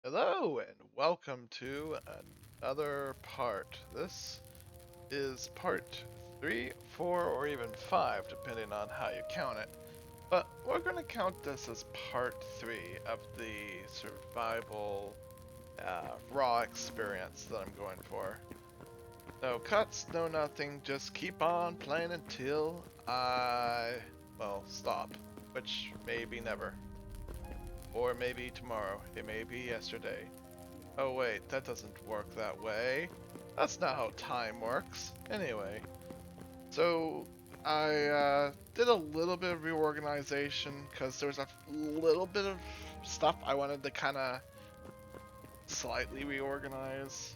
Hello and welcome to another part. This is part 3, 4, or even 5, depending on how you count it. But we're going to count this as part 3 of the survival raw experience that I'm going for. No cuts, no nothing, just keep on playing until well, stop. Which may be never. Or maybe tomorrow. It may be yesterday. Oh wait, that doesn't work that way. That's not how time works. Anyway, so I did a little bit of reorganization because there was a little bit of stuff I wanted to kind of slightly reorganize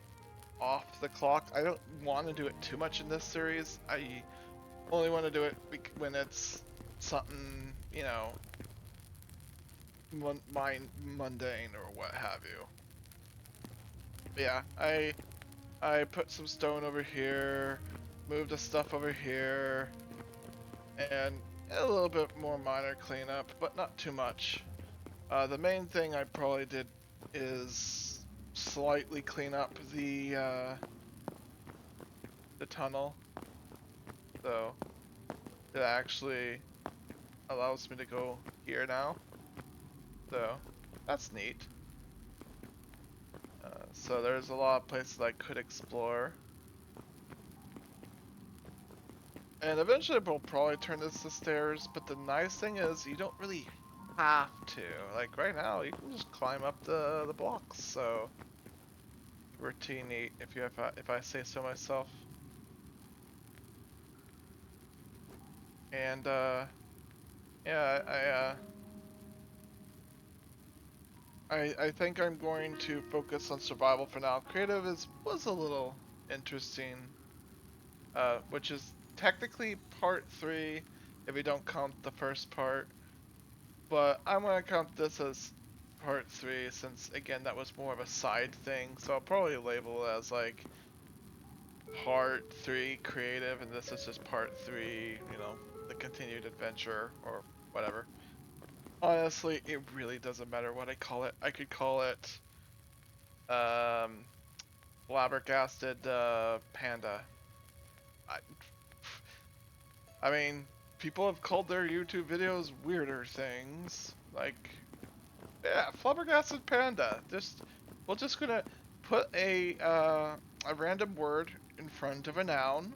off the clock. I don't want to do it too much in this series. I only want to do it when it's something, mundane or what have you. But yeah, I put some stone over here, moved the stuff over here, and a little bit more minor cleanup, but not too much. The main thing I probably did is slightly clean up the tunnel, so it actually allows me to go here now. So that's neat. So there's a lot of places I could explore. And eventually we'll probably turn this to stairs, but the nice thing is you don't really have to. Like right now, you can just climb up the blocks, so pretty neat if I say so myself. And yeah, I think I'm going to focus on survival for now. Creative was a little interesting, which is technically part 3 if you don't count the first part. But I'm gonna count this as part 3 since again that was more of a side thing. So I'll probably label it as like part 3 creative and this is just part 3, the continued adventure or whatever. Honestly, it really doesn't matter what I call it. I could call it um flabbergasted panda. I, I mean, people have called their YouTube videos weirder things. Like, yeah, flabbergasted panda. We're just gonna put a random word in front of a noun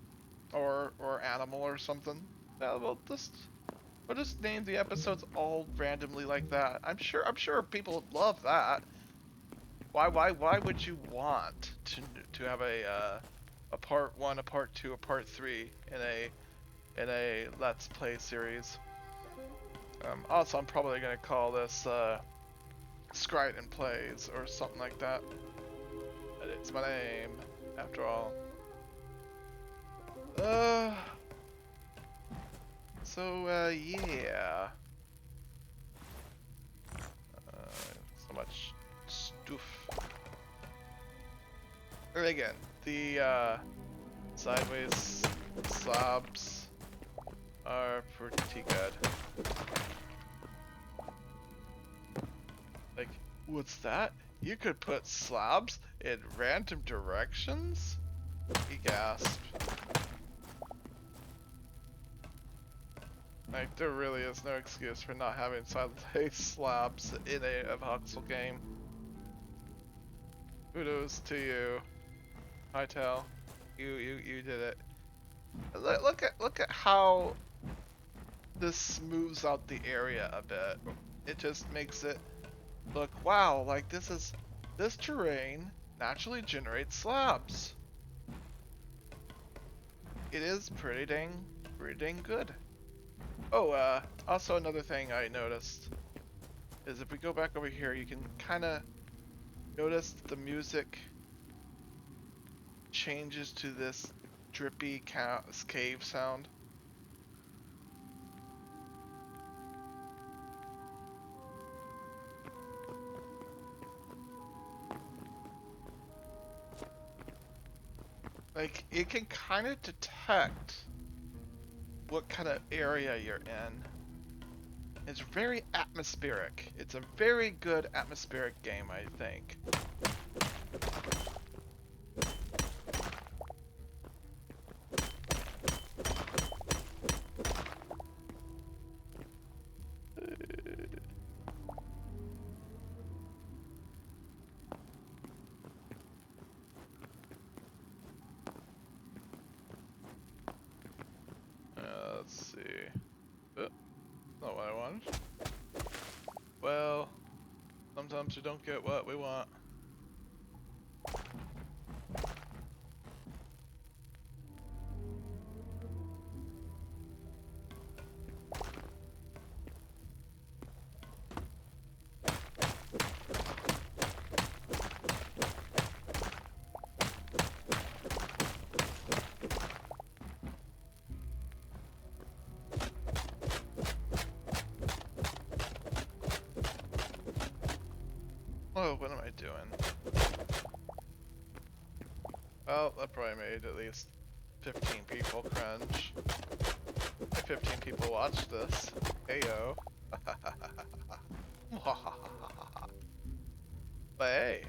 or animal or something. Yeah, we'll just name the episodes all randomly like that. I'm sure people love that. Why would you want to have a part 1, a part 2, a part 3 in a Let's Play series? Also, I'm probably gonna call this Scrydan Plays or something like that. But it's my name, after all. Uh, yeah. So much stuff. And again, the sideways slabs are pretty good. Like, what's that? You could put slabs in random directions? He gasped. Like, there really is no excuse for not having sideways slabs in a voxel game. Kudos to you, Hytale. You did it. Look at how this smooths out the area a bit. It just makes it look, wow, like this terrain naturally generates slabs. It is pretty dang good. Oh, also another thing I noticed is if we go back over here, you can kind of notice the music changes to this drippy cave sound. Like, it can kind of detect what kind of area you're in. It's very atmospheric. It's a very good atmospheric game, I think. Let's see. Not what I wanted. Well, sometimes we don't get what we want. Oh, what am I doing? Well, that probably made at least 15 people cringe. 15 people watched this. Heyo. But hey,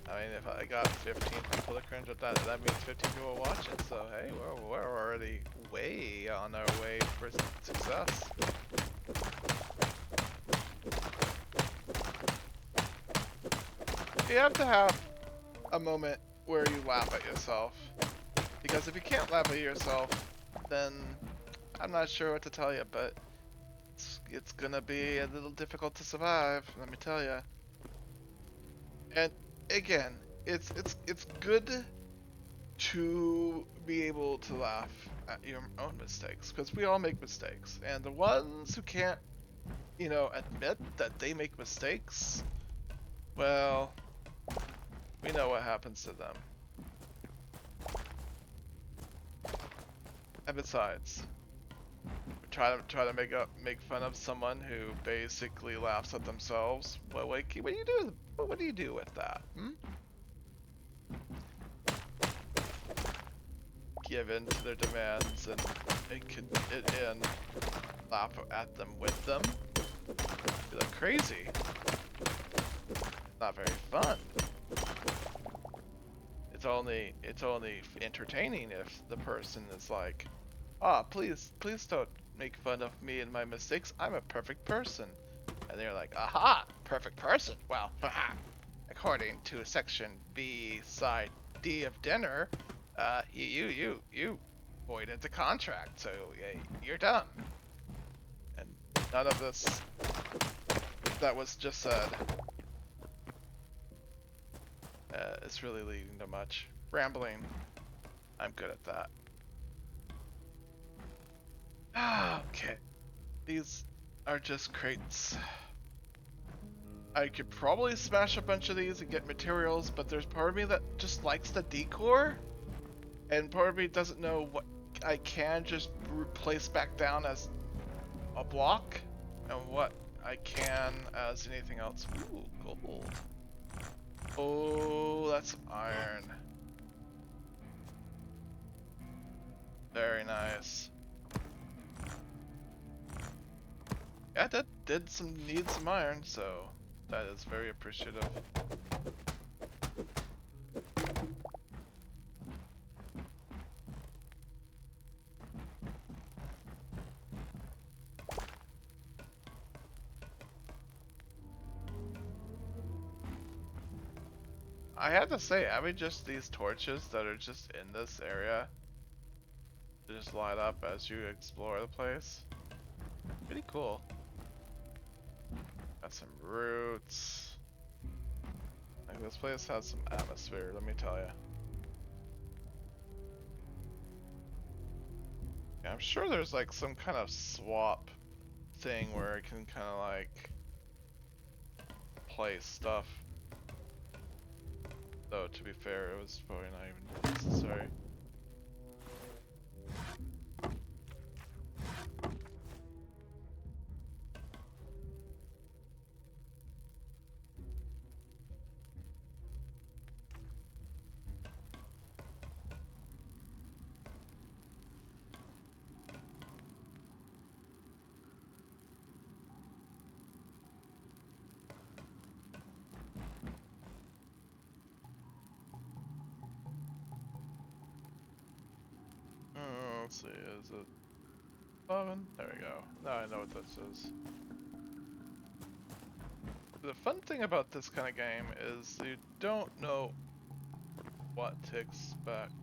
I mean, if I got 15 people to cringe at that, that means 15 people watching. So hey, we're already way on our way for success. You have to have a moment where you laugh at yourself. Because if you can't laugh at yourself, then I'm not sure what to tell you, but it's gonna be a little difficult to survive, let me tell you. And again, it's good to be able to laugh at your own mistakes, because we all make mistakes, and the ones who can't, admit that they make mistakes, well, we know what happens to them. And besides, try to make fun of someone who basically laughs at themselves. Well, what do you do? What do you do with that? Give in to their demands and laugh at them with them. You look crazy. Not very fun. It's only entertaining if the person is like, please don't make fun of me and my mistakes. I'm a perfect person. And they're like, aha, perfect person. Well, according to section B, side D of dinner, you voided the contract, so you're done. And none of this that was just said is really leading to much. Rambling, I'm good at that. Okay, these are just crates. I could probably smash a bunch of these and get materials, but there's part of me that just likes the decor, and part of me doesn't know what I can just place back down as a block, and what I can as anything else. Ooh, gold. Oh, that's iron. Very nice. Yeah, that did need some iron, so that is very appreciative. I have to say, having just these torches that are just in this area to just light up as you explore the place, pretty cool. Got some roots. Like, this place has some atmosphere, let me tell you. Yeah, I'm sure there's like some kind of swap thing where I can kind of like place stuff. Though, to be fair, it was probably not even necessary. Let's see, is it 11? There we go. Now I know what this is. The fun thing about this kind of game is you don't know what to expect.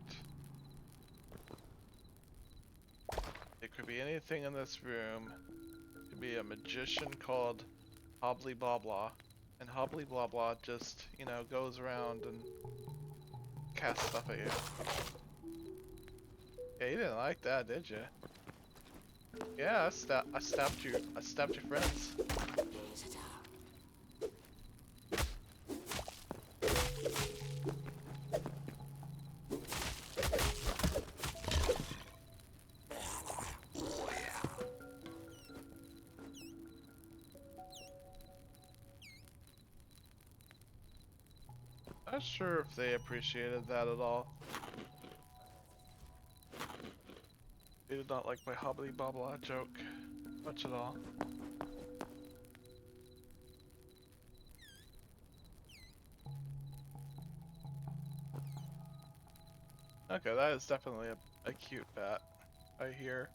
It could be anything in this room. It could be a magician called Hobbly Blah Blah. And Hobbly Blah Blah just, you know, goes around and casts stuff at you. Yeah, you didn't like that, did you? Yeah, I stabbed your friends. Not sure if they appreciated that at all. They did not like my hobbly bobble joke much at all. Okay, that is definitely a cute bat, I hear.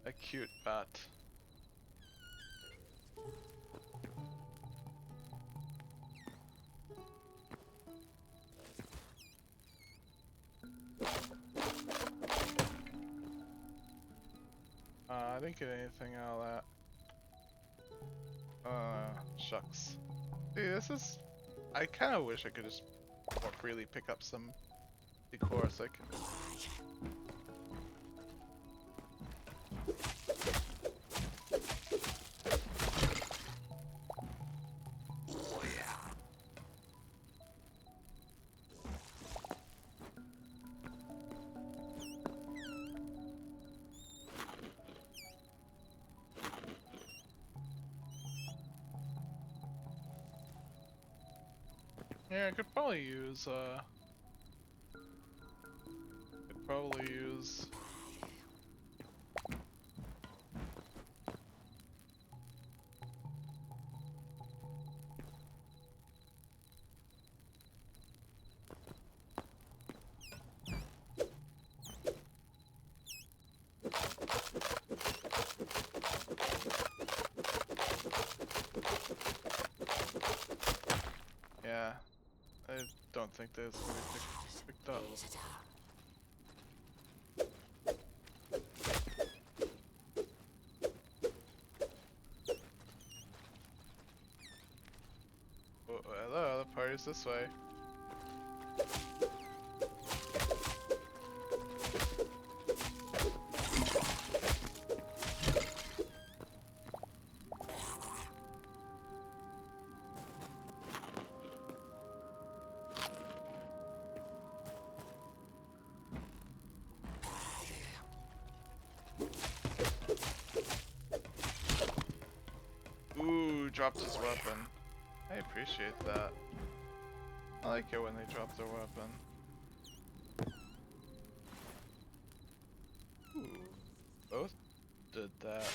A cute bat. I didn't get anything out of that. Shucks. See, this is... I kind of wish I could just more freely pick up some decor so I could... Yeah, I could probably use, yeah, I don't think this will be picked up. Oh, hello, the party's this way. Ooh, dropped his weapon. I appreciate that. I like it when they drop their weapon. Ooh, both did that.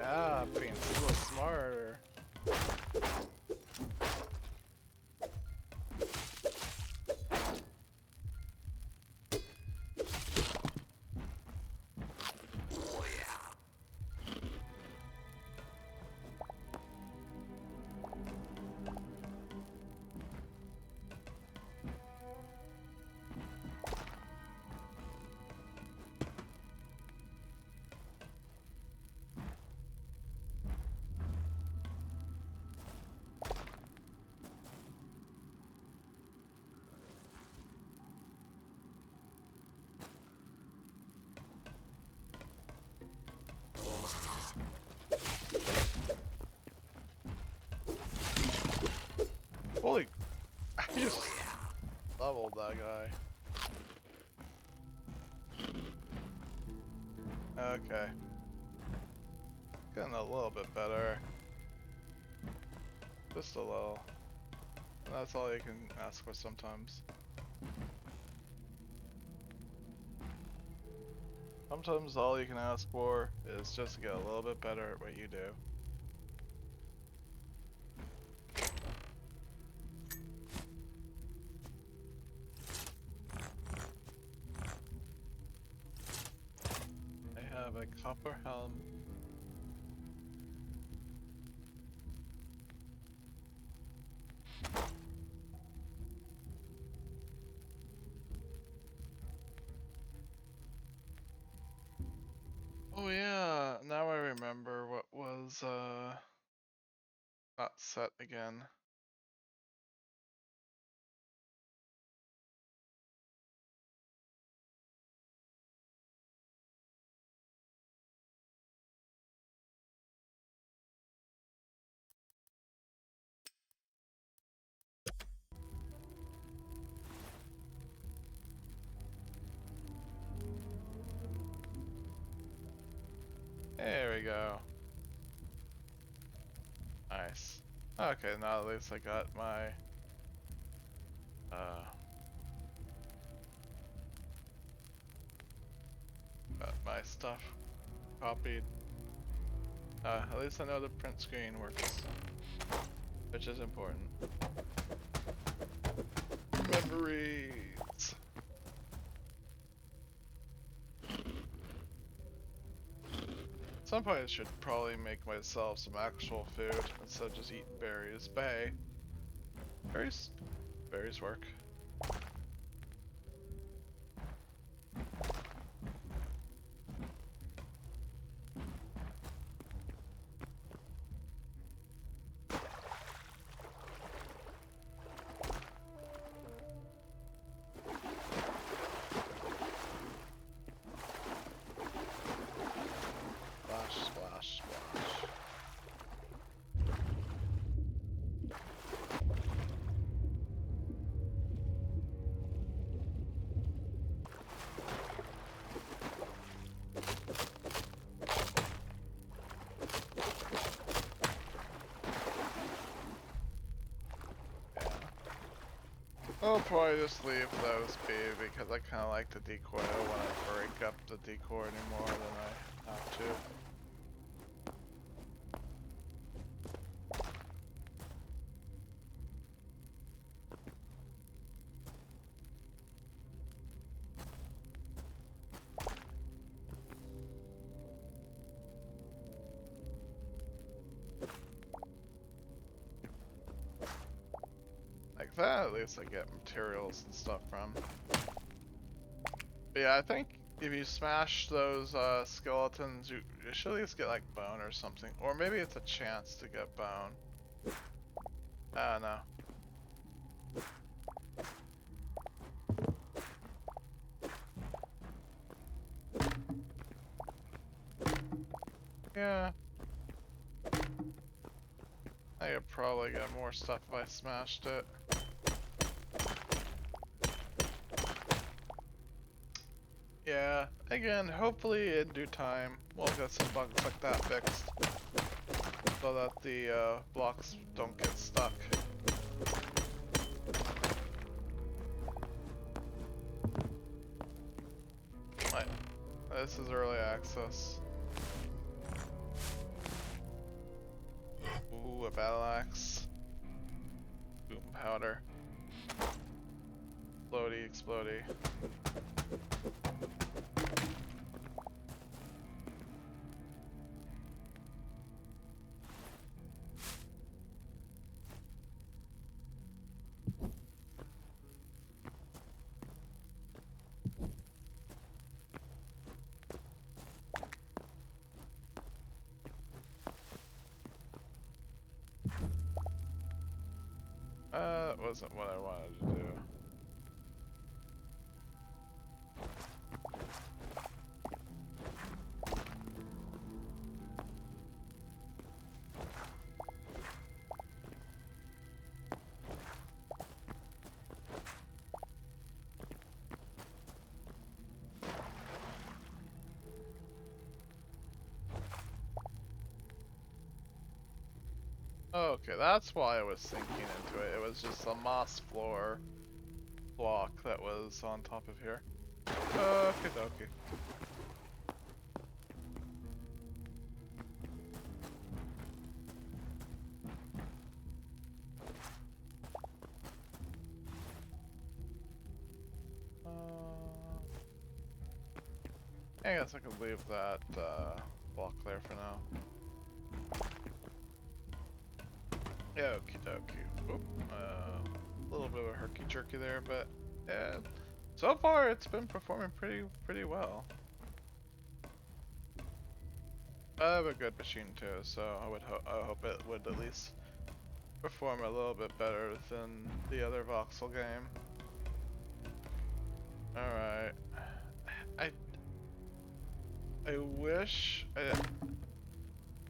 Ah, being a little smarter. Holy, I just leveled that guy. Okay. Getting a little bit better. Just a little. And that's all you can ask for sometimes. Sometimes all you can ask for is just to get a little bit better at what you do. I have a copper helm. Oh yeah, now I remember what was not set again. There we go. Nice. Okay, now at least I got uh my stuff copied. At least I know the print screen works, which is important. Memories. At some point I should probably make myself some actual food instead of just eating berries. But hey, berries work. Splash, splash, splash. I'll probably just leave those be because I kind of like the decoy. I don't want to break up the decoy any more than I have to. Like that, at least I get materials and stuff from. But yeah, I think if you smash those skeletons, you should at least get like bone or something. Or maybe it's a chance to get bone. I don't know. Yeah. I could probably get more stuff if I smashed it. Yeah, again, hopefully in due time, we'll get some bugs like that fixed. So that the blocks don't get stuck. Right. This is early access. Ooh, a battle axe. Boom powder. Explodey, explodey. That wasn't what I wanted to do. Okay, that's why I was sinking into it. It was just a moss floor block that was on top of here. Okie dokie. I guess I could leave that block there for now. Yeah, okie dokie. Oop. A little bit of a herky jerky there, but yeah, so far it's been performing pretty well. I have a good machine too, so I hope it would at least perform a little bit better than the other voxel game. All right. I I wish.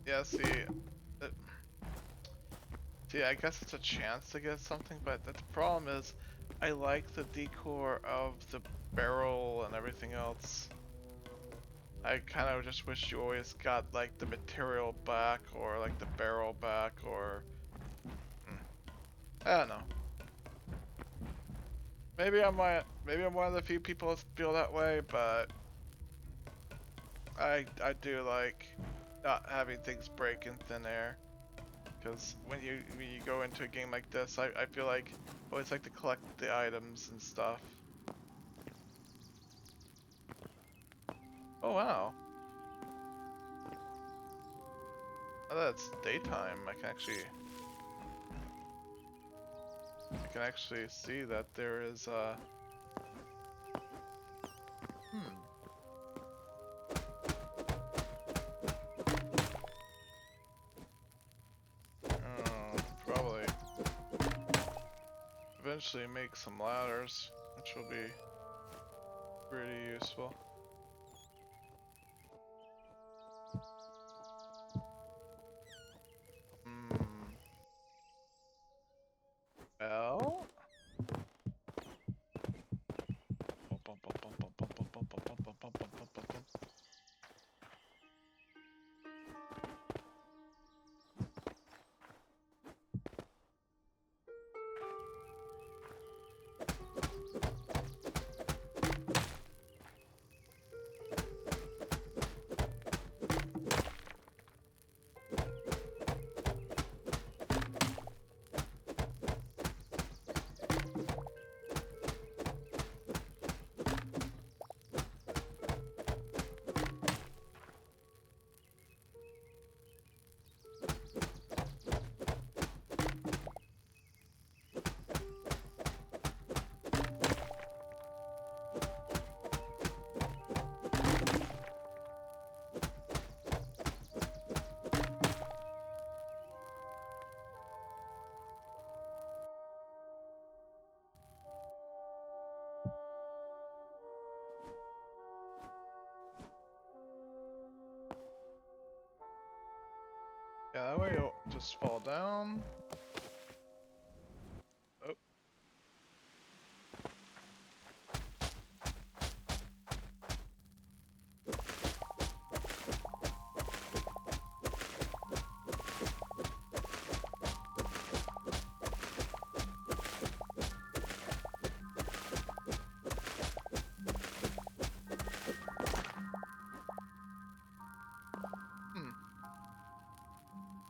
Yeah. See. I guess it's a chance to get something, but the problem is, I like the decor of the barrel and everything else. I kind of just wish you always got like the material back, or like the barrel back, or I don't know. Maybe I'm one of the few people that feel that way, but I do like not having things break in thin air. Because when you go into a game like this, I feel like I always like to collect the items and stuff. Oh wow. Oh, that's daytime. I can actually see that there is probably eventually make some ladders, which will be pretty useful. Well. Yeah, that way you'll just fall down. Oh.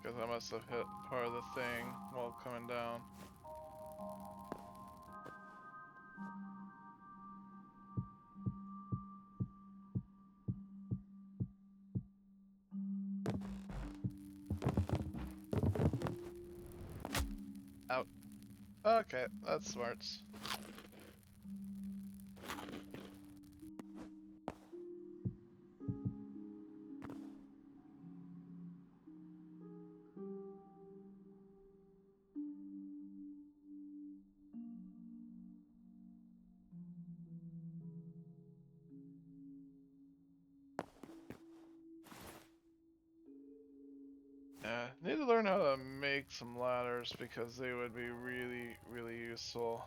Because I must have hit part of the thing while coming down. Out. Okay, that's smarts. Yeah, need to learn how to make some ladders because they would be really useful.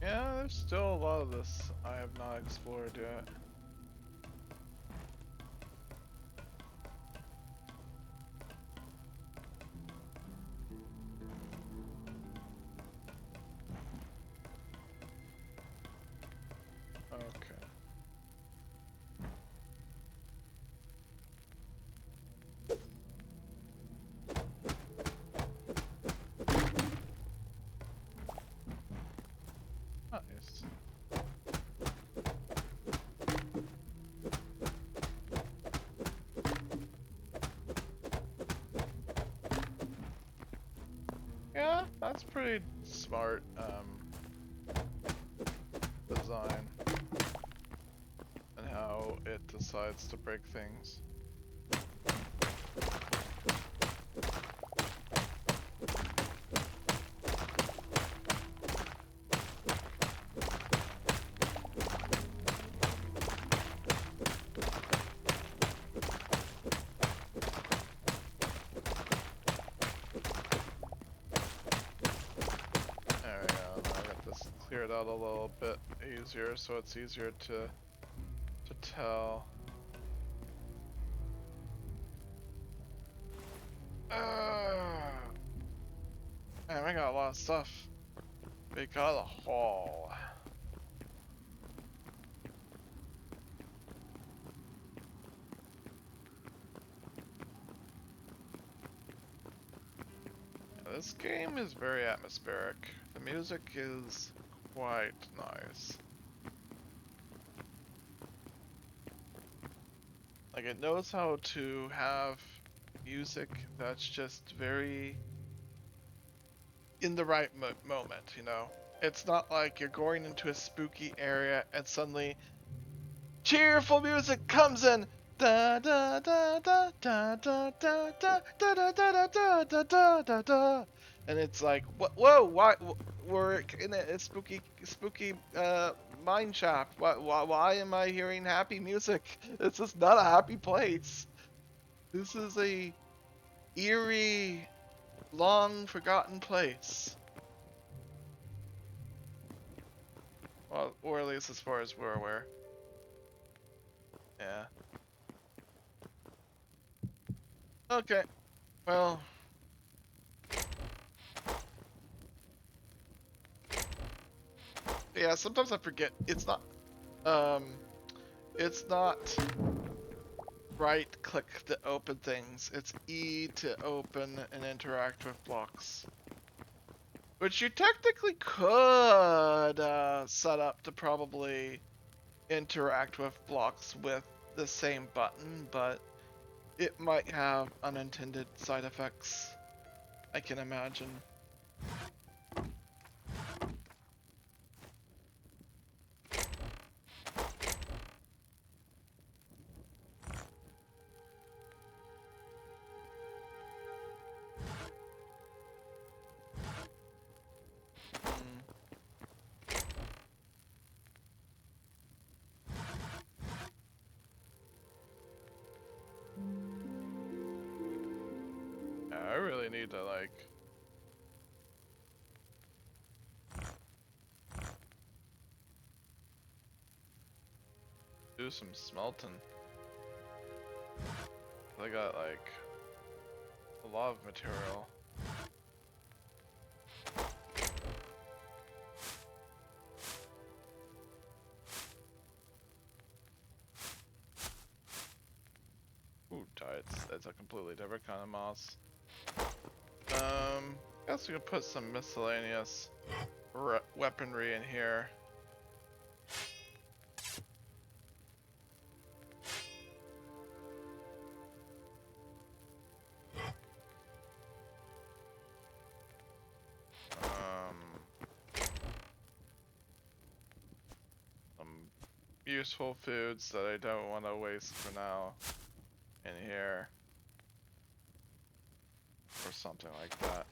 Yeah, there's still a lot of this I have not explored yet. Okay. Nice. Yeah, that's pretty smart design and how it decides to break things. There we go. Now I got this cleared out a little bit easier, so it's easier to tell. Man, we got a lot of stuff. We got a haul. This game is very atmospheric. The music is quite nice. Like, it knows how to have music that's just very in the right moment, you know? It's not like you're going into a spooky area and suddenly cheerful music comes in. Da da da da da da da da da da da da da da da da. And it's like, whoa, why we're in a spooky mine shaft. Why am I hearing happy music? This is not a happy place. This is a eerie, long forgotten place. Well, or at least as far as we're aware. Yeah. Okay. Well, yeah, sometimes I forget um it's not right click to open things. It's E to open and interact with blocks. Which you technically could set up to probably interact with blocks with the same button, but it might have unintended side effects, I can imagine. Yeah, I really need to like do some smelting. I got like a lot of material. Ooh, that's a completely different kind of moss. Guess we could put some miscellaneous weaponry in here. Some useful foods that I don't want to waste for now in here. Or something like that.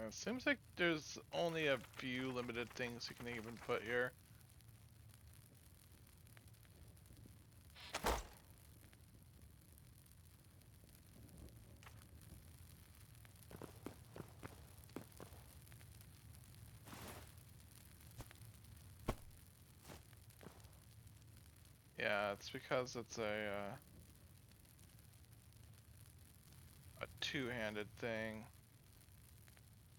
It seems like there's only a few limited things you can even put here. Yeah, it's because it's a two-handed thing.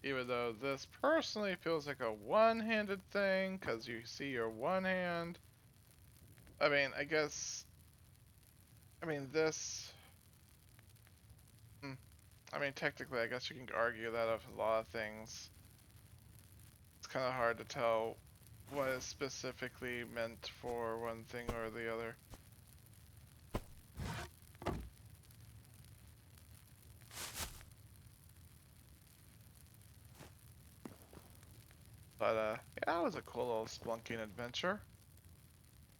Even though this personally feels like a one-handed thing, because you see your one hand. I mean, I guess. I mean, this. I mean, technically, I guess you can argue that of a lot of things. It's kind of hard to tell what is specifically meant for one thing or the other. But, yeah, that was a cool little spelunking adventure.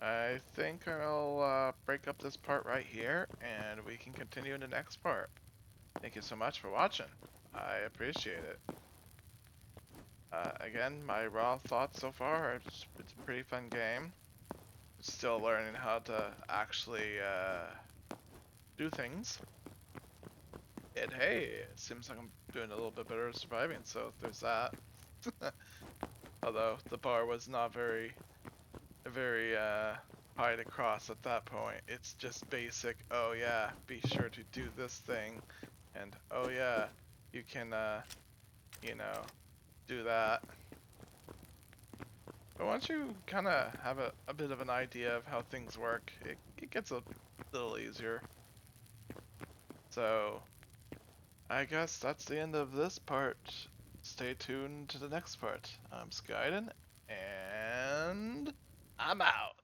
I think I'll break up this part right here, and we can continue in the next part. Thank you so much for watching. I appreciate it. Again, my raw thoughts so far are it's a pretty fun game. Still learning how to actually do things. And hey, it seems like I'm doing a little bit better at surviving, so there's that. Although the bar was not very high to cross at that point. It's just basic, oh yeah, be sure to do this thing, and oh yeah, you can you know, do that. But once you kind of have a bit of an idea of how things work, it gets a little easier. So, I guess that's the end of this part. Stay tuned to the next part. I'm Scrydan, and I'm out.